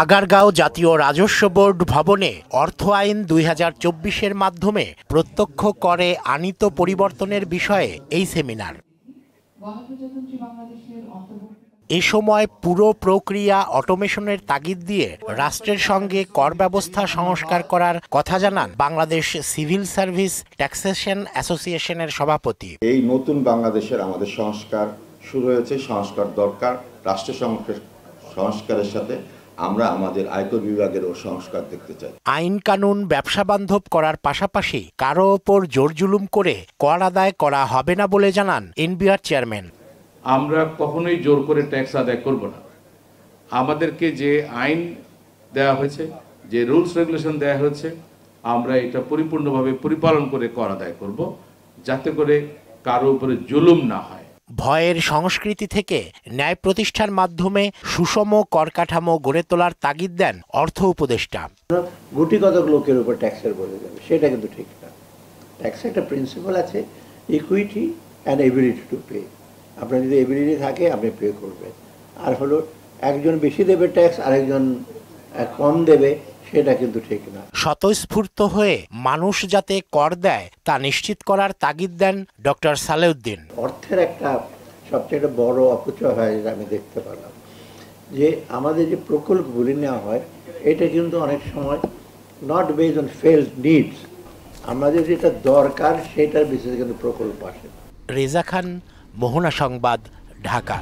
আগারগাঁও জাতীয় রাজস্ব বোর্ড ভবনে অর্থ আইন 2024-এর মাধ্যমে প্রত্যক্ষ করে আনীত পরিবর্তনের বিষয়ে এই সেমিনার। এ সময় পুরো প্রক্রিয়া অটোমেশনের তাগিদ দিয়ে রাষ্ট্রের সঙ্গে কর ব্যবস্থা সংস্কার করার কথা জানান বাংলাদেশ সিভিল সার্ভিস ট্যাক্সেশন অ্যাসোসিয়েশনের সভাপতি। এই নতুন বাংলাদেশের আমাদের সংস্কার শুরু হয়েছে, সংস্কার দরকার। রাষ্ট্র সংস্কারের সাথে আমরা আমাদের আয়কর বিভাগেরও সংস্কার দেখতে চাই। আইন কানুন ব্যবসা বান্ধব করার পাশাপাশি কারো ওপর জোর জুলুম করে কর আদায় করা হবে না বলে জানান এনবিআর চেয়ারম্যান। আমরা কখনোই জোর করে ট্যাক্স আদায় করব না। আমাদেরকে যে আইন দেওয়া হয়েছে, যে রুলস রেগুলেশন দেওয়া হয়েছে, আমরা এটা পরিপূর্ণভাবে পরিপালন করে কর আদায় করব, যাতে করে কারো উপরে জুলুম না হয়। ভয়ের সংস্কৃতি থেকে ন্যায় প্রতিষ্ঠার মাধ্যমে সুষম কর কাঠামো গড়ে তোলার তাগিদ দেন অর্থ উপদেষ্টা। গুটিকতক লোকের উপর ট্যাক্সের বলে যাবে, সেটা কিন্তু ঠিক না। ট্যাক্সের একটা প্রিন্সিপাল আছে, equity and ability to pay. আপনার যদি এবিলিটি থাকে আপনি পে করবেন। আর হলো একজন বেশি দেবে ট্যাক্স, আরেকজন কম দেবে, সেটা কিন্তু ঠিক না। স্বতঃস্ফূর্ত হয়ে মানুষ যাতে কর দেয় তা নিশ্চিত করার তাগিদ দেন ডক্টর সালেউদ্দিন। অর্থের একটা সবচেয়ে বড় অপচয় হয়, যেটা আমি দেখতে পেলাম, যে আমাদের যে প্রকল্পগুলি নেওয়া হয় এটা কিন্তু অনেক সময় not based on felt needs. আমাদের যেটা দরকার সেটার বেসিসে কিন্তু প্রকল্প আসে। রেজা খান, মোহনা সংবাদ, ঢাকা।